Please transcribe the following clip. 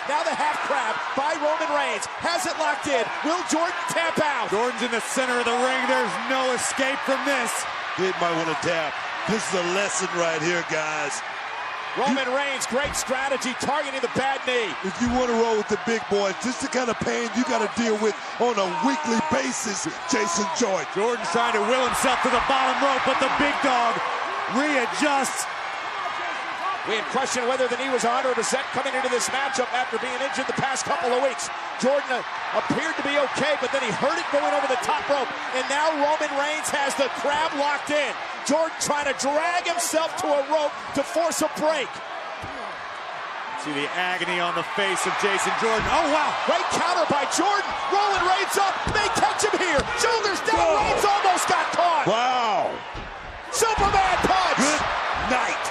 Now the half crab by Roman Reigns. Has it locked in. Will Jordan tap out? Jordan's in the center of the ring. There's no escape from this. He might want to tap. This is a lesson right here, guys. Roman Reigns, great strategy, targeting the bad knee. If you want to roll with the big boys, this is the kind of pain you got to deal with on a weekly basis, Jason Jordan. Jordan's trying to will himself to the bottom rope, but the big dog readjusts. We had questioned whether the knee was 100% coming into this matchup after being injured the past couple of weeks. Jordan appeared to be okay, but then he hurt it going over the top rope. And now Roman Reigns has the crab locked in. Jordan trying to drag himself to a rope to force a break. See the agony on the face of Jason Jordan. Oh, wow. Great counter by Jordan. Rolling Reigns up. May catch him here. Shoulders down. Reigns almost got caught. Wow. Superman punch. Good night.